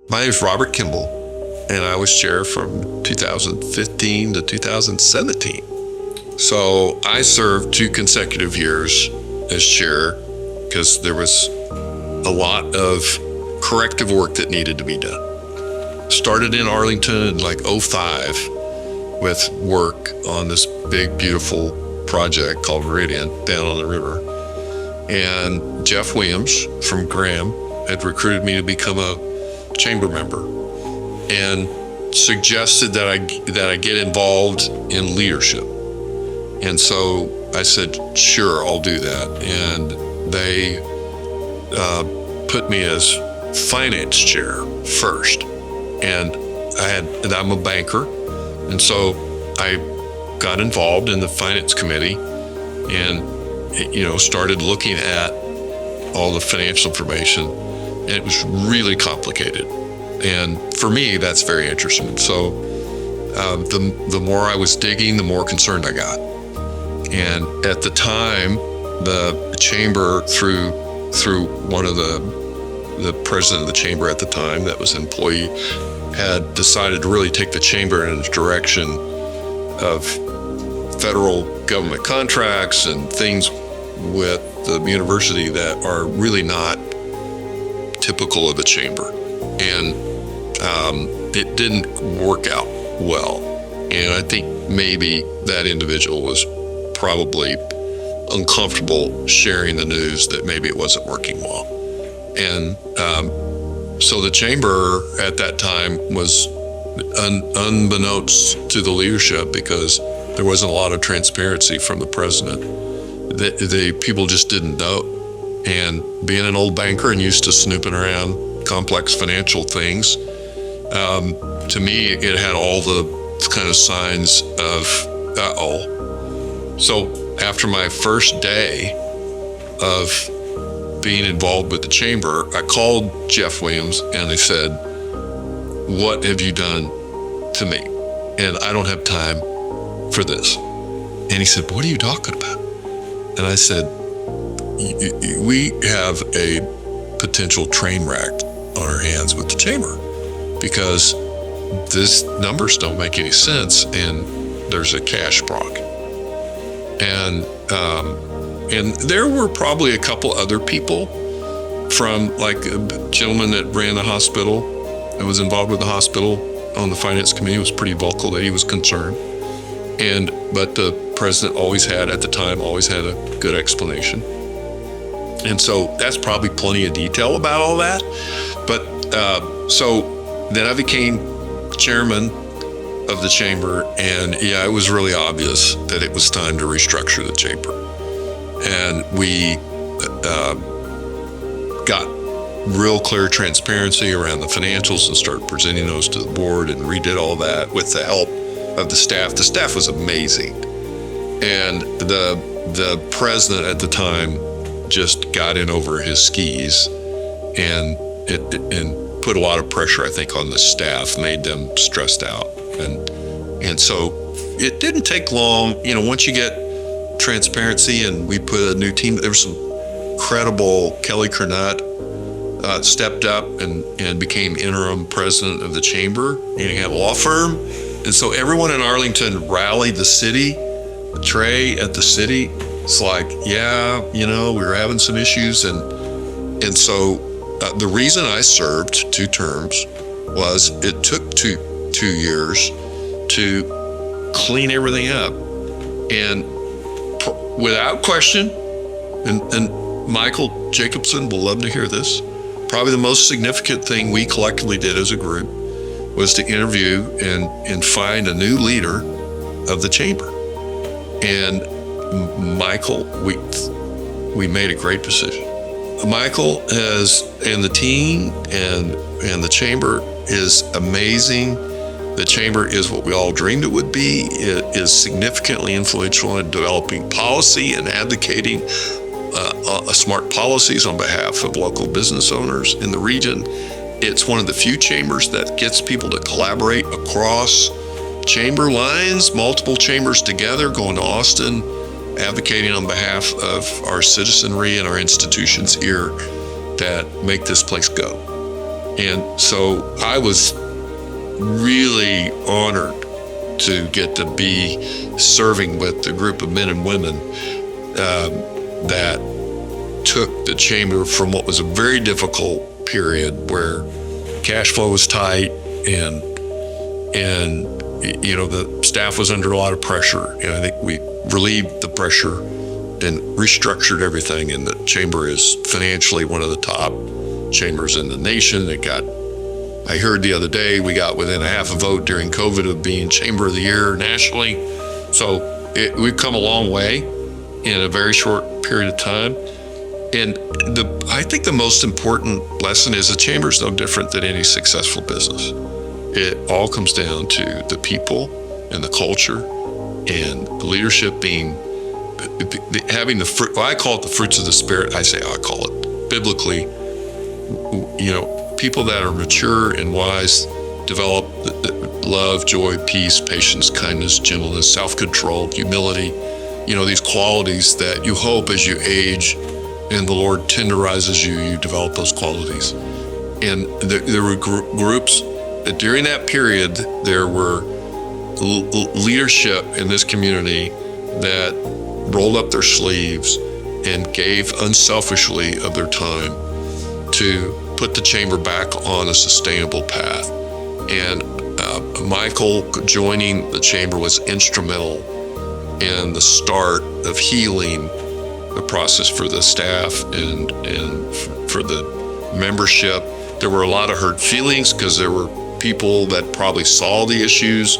My name is Robert Kembel, and I was chair from 2015 to 2017. So I served 2 consecutive years as chair because there was a lot of corrective work that needed to be done. Started in Arlington in like '05 with work on this big, beautiful project called Meridian down on the river. And Jeff Williams from Graham had recruited me to become a chamber member and suggested that I get involved in leadership. And so I said, sure, I'll do that. And they put me as finance chair first. And I'm a banker. And so I got involved in the finance committee and, started looking at all the financial information. And it was really complicated. And for me, that's very interesting. So the more I was digging, the more concerned I got. And at the time, the chamber, through one of the president of the chamber at the time, that was an employee, had decided to really take the chamber in the direction of federal government contracts and things with the university that are really not typical of the chamber. And it didn't work out well. And I think maybe that individual was probably uncomfortable sharing the news that maybe it wasn't working well. And so the chamber at that time was unbeknownst to the leadership, because there wasn't a lot of transparency from the president. The people just didn't know. And being an old banker and used to snooping around complex financial things, to me, it had all the kind of signs of uh-oh. So after my first day of being involved with the chamber, I called Jeff Williams and I said, what have you done to me? And I don't have time for this. And he said, what are you talking about? And I said, we have a potential train wreck on our hands with the chamber, because these numbers don't make any sense and there's a cash block. And there were probably a couple other people from, like a gentleman that ran the hospital and was involved with the hospital on the finance committee, was pretty vocal that he was concerned. But the president always had a good explanation. And so that's probably plenty of detail about all that. But so then I became chairman of the chamber, and it was really obvious that it was time to restructure the chamber. And we got real clear transparency around the financials and started presenting those to the board and redid all that with the help of the staff. The staff was amazing. And the president at the time just got in over his skis and put a lot of pressure, I think, on the staff, made them stressed out. And so it didn't take long, once you get transparency, and we put a new team. There was some credible. Kelly Kernett stepped up and became interim president of the chamber, and he had a law firm. And so everyone in Arlington rallied the city. Trey at the city, it's like, we were having some issues. And so the reason I served 2 terms was it took two years to clean everything up. And without question, and Michael Jacobson will love to hear this, probably the most significant thing we collectively did as a group was to interview and find a new leader of the chamber. And Michael, we made a great decision. Michael and the team and the chamber is amazing. The chamber is what we all dreamed it would be. It is significantly influential in developing policy and advocating smart policies on behalf of local business owners in the region. It's one of the few chambers that gets people to collaborate across chamber lines, multiple chambers together, going to Austin, advocating on behalf of our citizenry and our institutions here that make this place go. And so I was really honored to get to be serving with a group of men and women that took the chamber from what was a very difficult period where cash flow was tight and the staff was under a lot of pressure. And I think we relieved the pressure and restructured everything. And the chamber is financially one of the top chambers in the nation. I heard the other day, we got within a half a vote during COVID of being Chamber of the Year nationally. So we've come a long way in a very short period of time. And I think the most important lesson is the chamber is no different than any successful business. It all comes down to the people and the culture and the leadership having the fruit. Well, I call it the fruits of the Spirit. I call it biblically, people that are mature and wise develop love, joy, peace, patience, kindness, gentleness, self-control, humility, these qualities that you hope as you age and the Lord tenderizes you, you develop those qualities. And there were groups during that period, there were leadership in this community that rolled up their sleeves and gave unselfishly of their time to put the chamber back on a sustainable path. And Michael joining the chamber was instrumental in the start of healing the process for the staff and for the membership. There were a lot of hurt feelings because there were people that probably saw the issues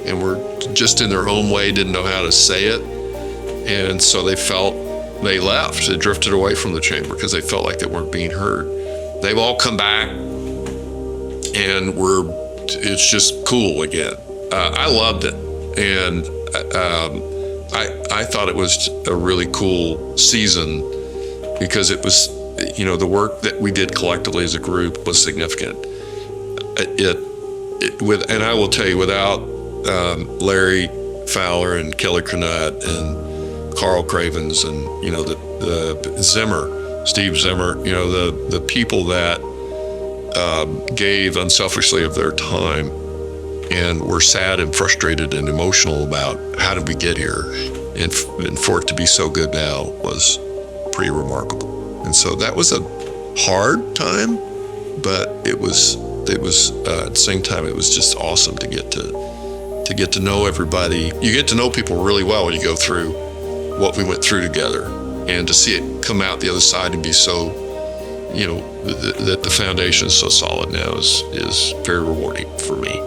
and were just in their own way, didn't know how to say it. And so they left, they drifted away from the chamber because they felt like they weren't being heard. They've all come back and it's just cool again. I loved it. And I thought it was a really cool season because it was, the work that we did collectively as a group was significant. And I will tell you, without Larry Fowler and Kelly Cronut and Carl Cravens and, the Steve Zimmer, the people that gave unselfishly of their time and were sad and frustrated and emotional about how did we get here, and for it to be so good now was pretty remarkable. And so that was a hard time, but it was at the same time it was just awesome to get to know everybody. You get to know people really well when you go through what we went through together, and to see it come out the other side and be so, that the foundation is so solid now is very rewarding for me.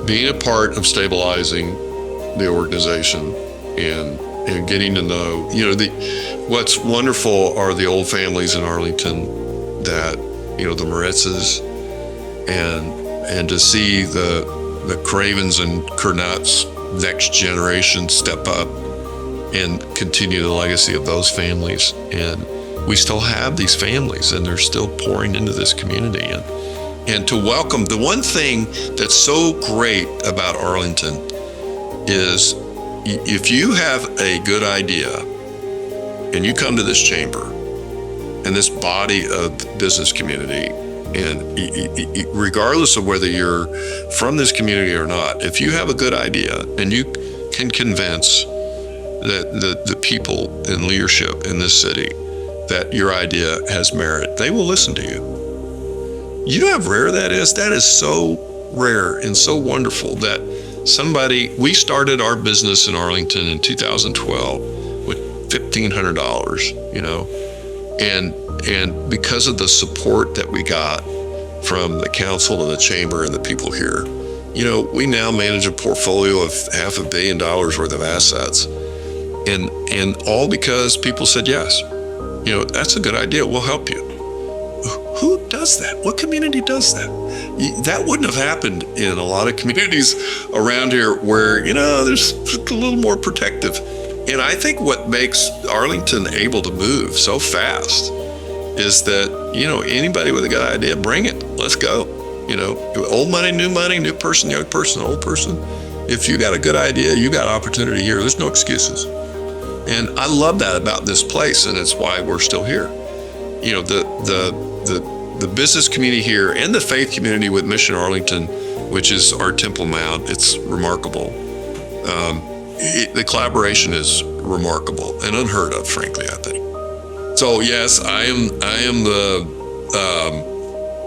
Being a part of stabilizing the organization and getting to know, what's wonderful are the old families in Arlington that, the Maritzes, and to see the Cravens and Kernuts next generation step up and continue the legacy of those families. And we still have these families and they're still pouring into this community. And to welcome, the one thing that's so great about Arlington is if you have a good idea and you come to this chamber and this body of business community, and regardless of whether you're from this community or not, if you have a good idea and you can convince the people in leadership in this city that your idea has merit, they will listen to you. You know how rare that is? That is so rare and so wonderful that we started our business in Arlington in 2012 with $1,500, and because of the support that we got from the council and the chamber and the people here, we now manage a portfolio of $500 million worth of assets, and all because people said yes. That's a good idea. We'll help you. Who does that? What community does that? That wouldn't have happened in a lot of communities around here where, there's a little more protective. And I think what makes Arlington able to move so fast is that, anybody with a good idea, bring it. Let's go. Old money, new person, young person, old person. If you got a good idea, you got opportunity here. There's no excuses. And I love that about this place, and it's why we're still here. The the business community here and the faith community with Mission Arlington, which is our Temple Mount, it's remarkable. The collaboration is remarkable and unheard of, frankly, I think. So yes, I am the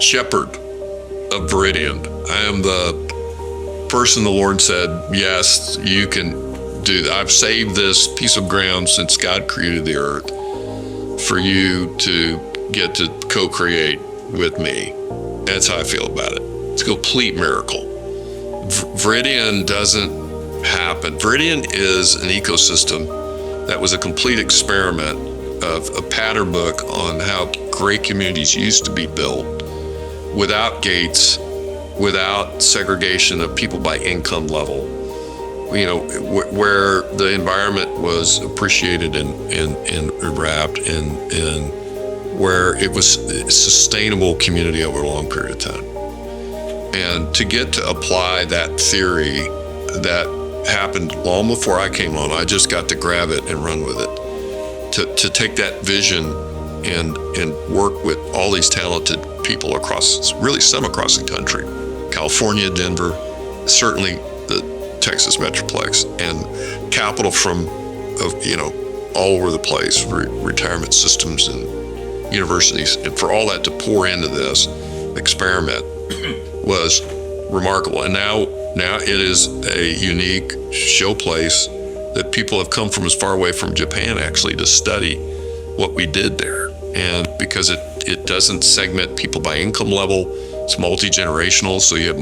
shepherd of Viridian. I am the person the Lord said, yes, you can do that. I've saved this piece of ground since God created the earth for you to get to co-create with me. That's how I feel about it. It's a complete miracle. Viridian doesn't happen. Viridian is an ecosystem that was a complete experiment of a pattern book on how great communities used to be built without gates, without segregation of people by income level, where the environment was appreciated and wrapped, and where it was a sustainable community over a long period of time. And to get to apply that theory that happened long before I came on, I just got to grab it and run with it. To take that vision and work with all these talented people across the country, California, Denver, certainly the Texas Metroplex, and capital from all over the place, retirement systems and universities, and for all that to pour into this experiment was remarkable. And now it is a unique show place that people have come from as far away from Japan actually to study what we did there. And because it doesn't segment people by income level, it's multi-generational, so you have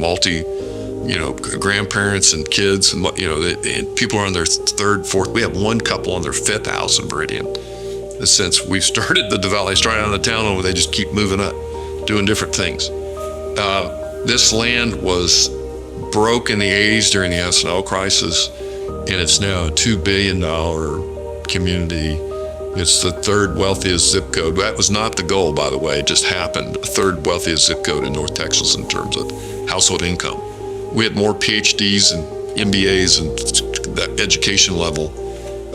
grandparents and kids, and and people are on their third, fourth. We have one couple on their fifth house in Viridian. Since we've started the development, they started out in the town where they just keep moving up, doing different things. This land was broke in the 80s during the S&L crisis, and it's now a $2 billion community. It's the third wealthiest zip code. That was not the goal, by the way. It just happened. The third wealthiest zip code in North Texas in terms of household income. We had more PhDs and MBAs and that education level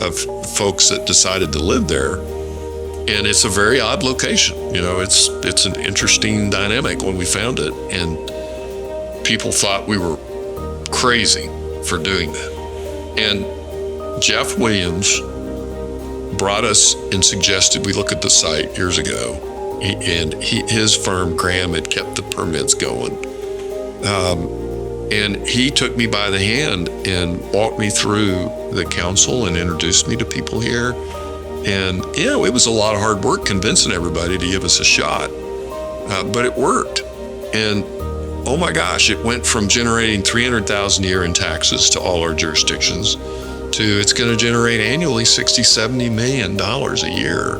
of folks that decided to live there. And it's a very odd location. It's an interesting dynamic when we found it. And people thought we were crazy for doing that. And Jeff Williams brought us and suggested we look at the site years ago. His firm, Graham, had kept the permits going. And he took me by the hand and walked me through the council and introduced me to people here. And, it was a lot of hard work convincing everybody to give us a shot. But it worked. And oh my gosh, it went from generating $300,000 a year in taxes to all our jurisdictions to it's going to generate annually $60-70 million a year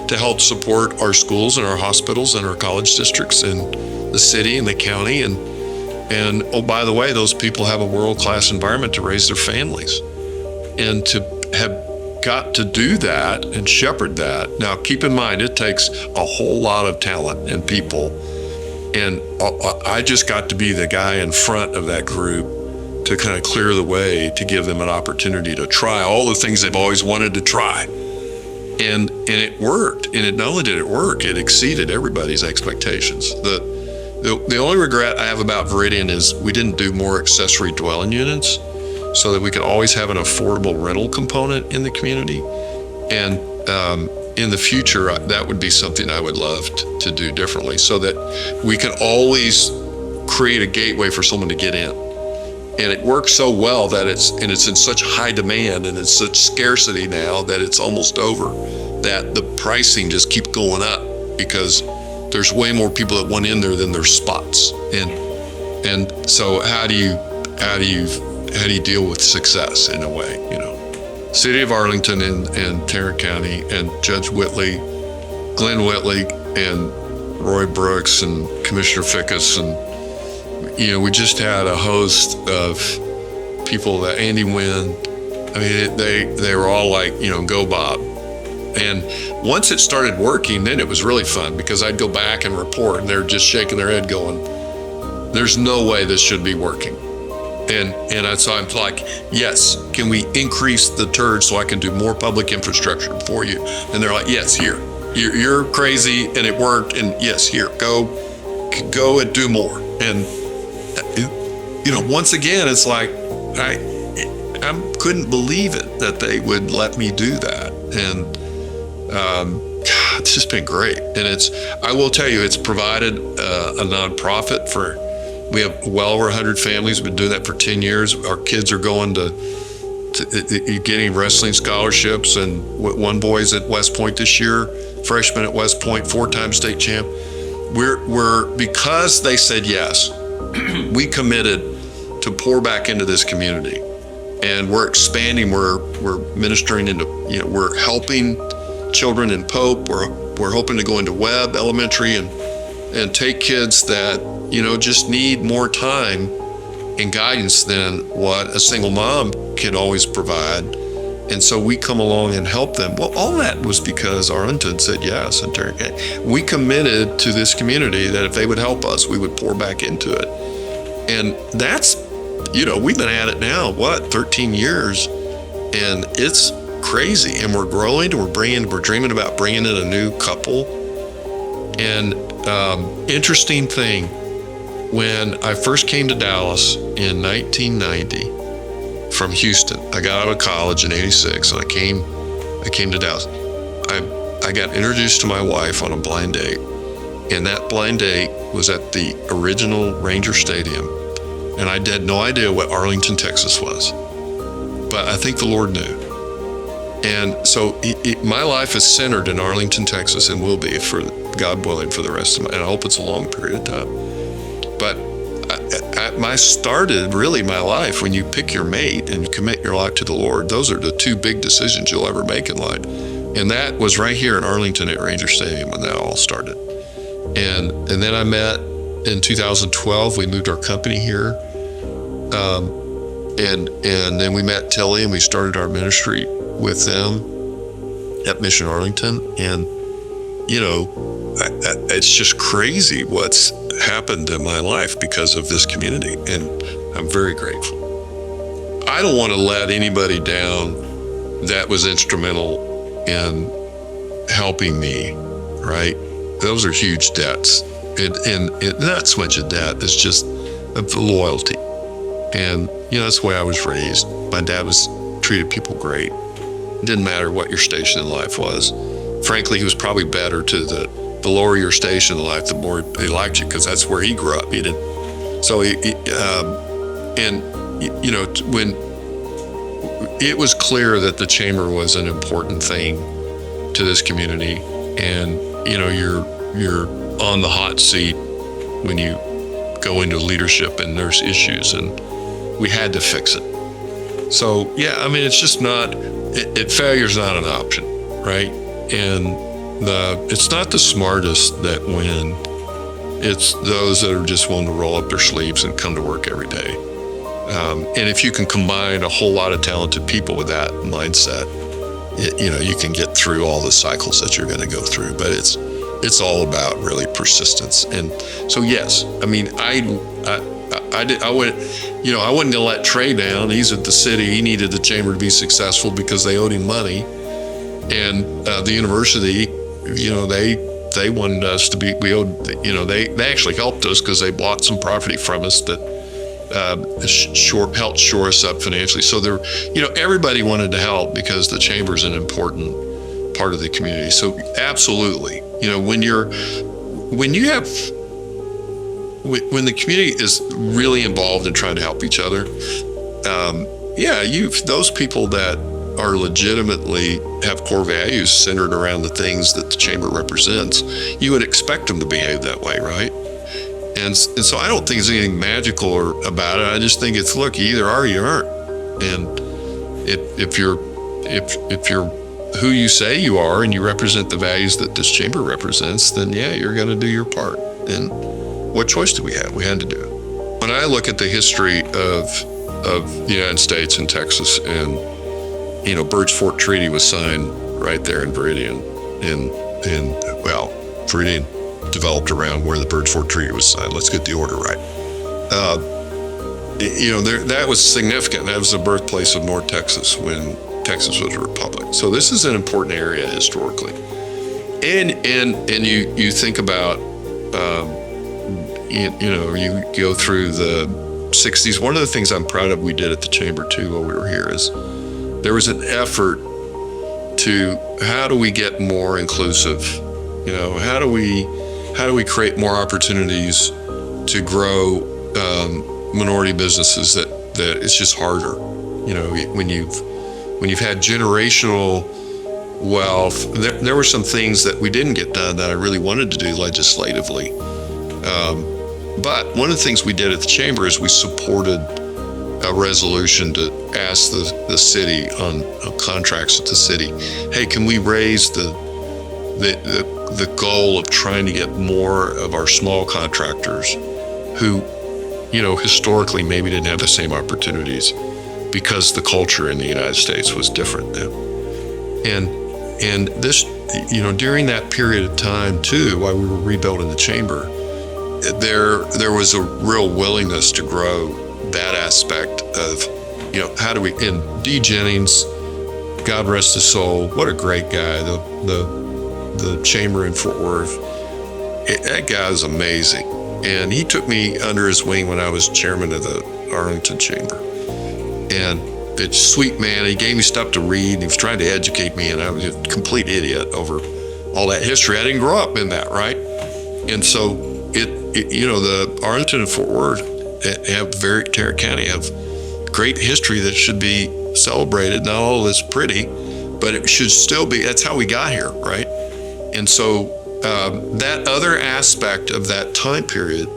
to help support our schools and our hospitals and our college districts and the city and the county. And oh, by the way, those people have a world-class environment to raise their families. And to have got to do that and shepherd that. Now, keep in mind, it takes a whole lot of talent and people. And I just got to be the guy in front of that group to kind of clear the way to give them an opportunity to try all the things they've always wanted to try. And it worked. And not only did it work, it exceeded everybody's expectations. The only regret I have about Viridian is we didn't do more accessory dwelling units so that we could always have an affordable rental component in the community. And in the future, that would be something I would love to do differently so that we can always create a gateway for someone to get in. And it works so well that it's in such high demand and it's such scarcity now that it's almost over, that the pricing just keeps going up because there's way more people that want in there than there's spots. And so how do you deal with success in a way, City of Arlington and Tarrant County and Judge Whitley, Glenn Whitley and Roy Brooks and Commissioner Fickus, and we just had a host of people that Andy Wynn. I mean, they were all like, go Bob. And once it started working, then it was really fun because I'd go back and report and they're just shaking their head going, there's no way this should be working. So I'm like, yes, can we increase the turd so I can do more public infrastructure for you? And they're like, yes, here. you're crazy, and it worked. And yes, here, go and do more. And once again, it's like I couldn't believe it that they would let me do that. And it's just been great. And I will tell you, it's provided a nonprofit we have well over 100 families. We've been doing that for 10 years. Our kids are going to getting wrestling scholarships, and one boy's at West Point this year, freshman at West Point, 4-time state champ. We're because they said yes, we committed to pour back into this community, and we're expanding. We're ministering into, we're helping children in Pope. We're hoping to go into Webb Elementary and take kids that just need more time and guidance than what a single mom can always provide. And so we come along and help them. Well, all that was because Arlington said yes. And we committed to this community that if they would help us, we would pour back into it. And that's, we've been at it now, 13 years, and it's crazy. And we're growing, we're dreaming about bringing in a new couple. And interesting thing, when I first came to Dallas in 1990 from Houston, I got out of college in 86, and I came to Dallas. I got introduced to my wife on a blind date, and that blind date was at the original Ranger Stadium, and I had no idea what Arlington, Texas was, but I think the Lord knew. And so my life is centered in Arlington, Texas, and will be, for God willing, for the rest of and I hope it's a long period of time. But I started really my life when you pick your mate and commit your life to the Lord. Those are the two big decisions you'll ever make in life. And that was right here in Arlington at Ranger Stadium when that all started. And then I met in 2012. We moved our company here. And then we met Tilly, and we started our ministry with them at Mission Arlington. And, it's just crazy what's happened in my life because of this community, and I'm very grateful. I don't want to let anybody down that was instrumental in helping me, right? Those are huge debts, and not so much a debt, it's just the loyalty. And that's the way I was raised. My dad treated people great. It didn't matter what your station in life was. Frankly, he was probably better to the lower your station in life, the more they liked you, because that's where he grew up. He didn't. So when it was clear that the chamber was an important thing to this community, and you're on the hot seat when you go into leadership and there's issues, and we had to fix it. So it's just not. Failure's not an option, right? And it's not the smartest that win. It's those that are just willing to roll up their sleeves and come to work every day. And if you can combine a whole lot of talented people with that mindset, you can get through all the cycles that you're going to go through. But it's all about really persistence. And so yes, I wouldn't let Trey down. He's at the city. He needed the chamber to be successful because they owed him money, and the university, they wanted us to be. We owed. They actually helped us because they bought some property from us that helped shore us up financially. So everybody wanted to help because the chamber's an important part of the community. So absolutely, when the community is really involved in trying to help each other, those people that are legitimately have core values centered around the things that the chamber represents, you would expect them to behave that way, right? And so I don't think there's anything magical about it. I just think it's, look, you either are or you aren't. And if you're who you say you are and you represent the values that this chamber represents, then you're going to do your part. And what choice did we have? We had to do it. When I look at the history of the United States and Texas, and Bird's Fort Treaty was signed right there in Viridian, Viridian developed around where the Bird's Fort Treaty was signed. Let's get the order right. That was significant. That was the birthplace of North Texas when Texas was a republic. So this is an important area historically. And you think about, you go through the 60s. One of the things I'm proud of we did at the Chamber too while we were here is there was an effort to how do we get more inclusive? How do we create more opportunities to grow minority businesses that it's just harder. When you've had generational wealth, there were some things that we didn't get done that I really wanted to do legislatively. But one of the things we did at the Chamber is we supported a resolution to ask the city on contracts with the city, hey, can we raise the goal of trying to get more of our small contractors who, historically maybe didn't have the same opportunities because the culture in the United States was different then. And this, during that period of time too, while we were rebuilding the Chamber, there was a real willingness to grow that aspect of, how do we, and D. Jennings, God rest his soul, what a great guy, the Chamber in Fort Worth, that guy is amazing. And he took me under his wing when I was chairman of the Arlington Chamber. And it's sweet man, he gave me stuff to read, and he was trying to educate me, and I was a complete idiot over all that history. I didn't grow up in that, right? And so the Arlington and Fort Worth have Tarrant County have great history that should be celebrated. Not all of it's pretty, but it should still be. That's how we got here, right? And so that other aspect of that time period,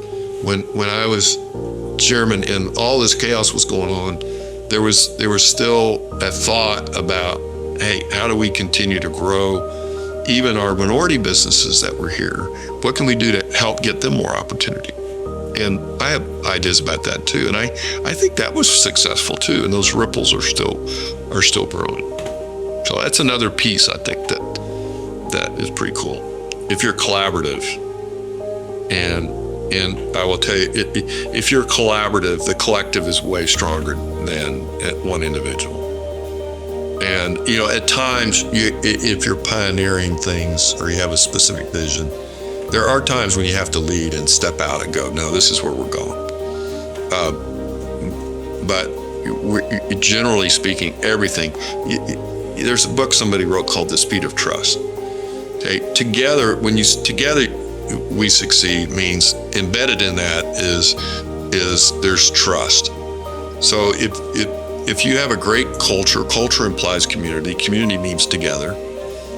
when I was chairman and all this chaos was going on, there was still a thought about, hey, how do we continue to grow even our minority businesses that were here? What can we do to help get them more opportunity? And I have ideas about that too. And I think that was successful too. And those ripples are still growing. So that's another piece I think that is pretty cool. If you're collaborative, and I will tell you, if you're collaborative, the collective is way stronger than one individual. And, at times, if you're pioneering things or you have a specific vision, there are times when you have to lead and step out and go, no, this is where we're going. But generally speaking, everything, there's a book somebody wrote called The Speed of Trust. Okay, together we succeed means embedded in that is there's trust. So if you have a great culture implies community means together.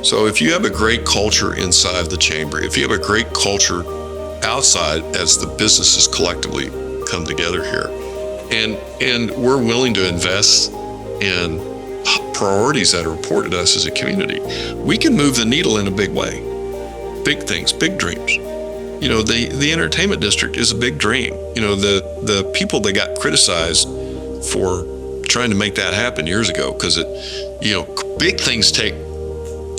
So if you have a great culture inside the Chamber, if you have a great culture outside as the businesses collectively come together here, and we're willing to invest in priorities that are important to us as a community, we can move the needle in a big way. Big things, big dreams. The entertainment district is a big dream. The people that got criticized for trying to make that happen years ago, because big things take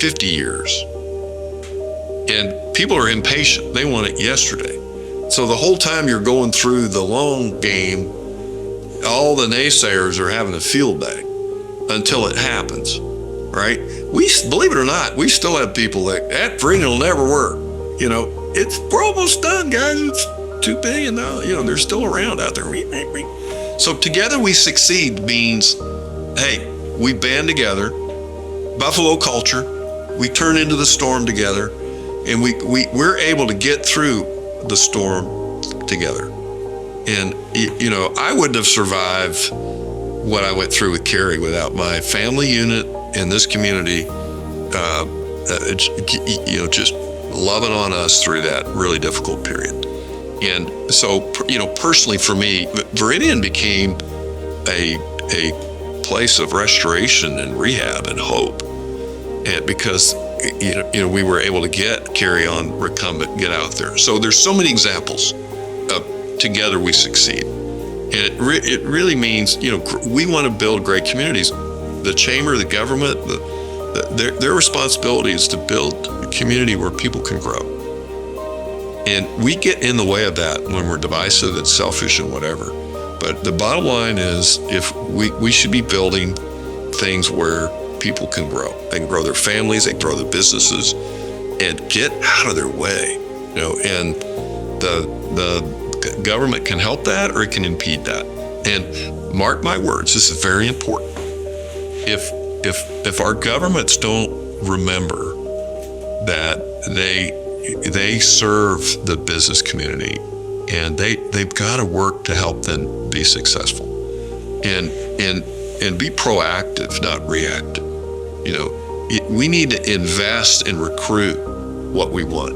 50 years. And people are impatient. They want it yesterday. So the whole time you're going through the long game, all the naysayers are having a field day until it happens, right? Believe it or not, we still have people that bridge will never work. We're almost done, guys. It's $2 billion. They're still around out there. So together we succeed means, hey, we band together, Buffalo culture, we turn into the storm together, and we're able to get through the storm together. And, I wouldn't have survived what I went through with Carrie without my family unit and this community, just loving on us through that really difficult period. And so, personally for me, Viridian became a place of restoration and rehab and hope. And because, we were able to get Carrie on recumbent, get out there. So there's so many examples of together we succeed. And it really means, we want to build great communities. The Chamber, the government, their responsibility is to build a community where people can grow. And we get in the way of that when we're divisive and selfish and whatever. But the bottom line is, if we should be building things where people can grow. They can grow their families, they can grow their businesses, and get out of their way, and the government can help that or it can impede that. And mark my words, this is very important. If our governments don't remember that they serve the business community, and they've got to work to help them be successful, and be proactive, not reactive. We need to invest and recruit what we want.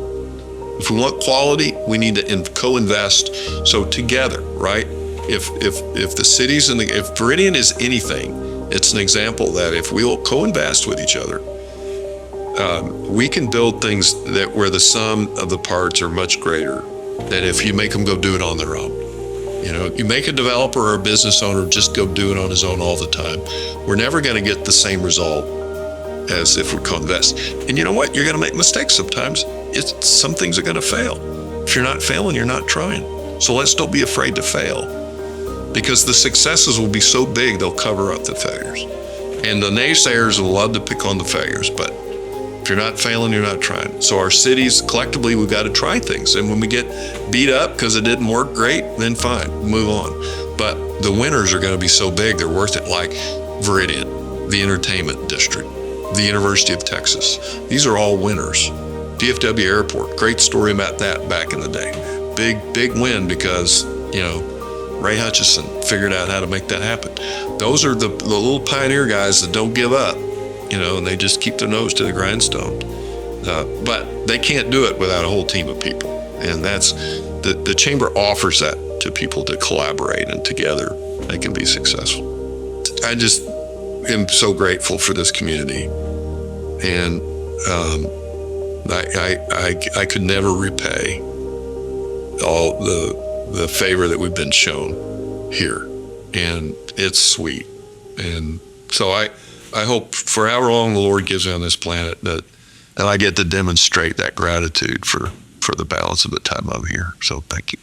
If we want quality, we need to co-invest. So together, right? If the cities if Viridian is anything, it's an example that if we'll co-invest with each other, we can build things where the sum of the parts are much greater than if you make them go do it on their own. You make a developer or a business owner just go do it on his own all the time. We're never going to get the same result as if we co-invest. And you know what? You're going to make mistakes sometimes. Some things are going to fail. If you're not failing, you're not trying. So let's don't be afraid to fail, because the successes will be so big they'll cover up the failures. And the naysayers will love to pick on the failures, but if you're not failing, you're not trying. So our cities, collectively, we've got to try things. And when we get beat up because it didn't work great, then fine, move on. But the winners are going to be so big, they're worth it, like Viridian, the entertainment district, the University of Texas. These are all winners. DFW Airport, great story about that back in the day. Big win because, Ray Hutchison figured out how to make that happen. Those are the little pioneer guys that don't give up, and they just keep their nose to the grindstone. But they can't do it without a whole team of people. And that's the chamber offers that to people to collaborate, and together they can be successful. I just am so grateful for this community. And I could never repay all the favor that we've been shown here, and it's sweet. And so I hope for however long the Lord gives me on this planet that I get to demonstrate that gratitude for the balance of the time I'm here. So thank you.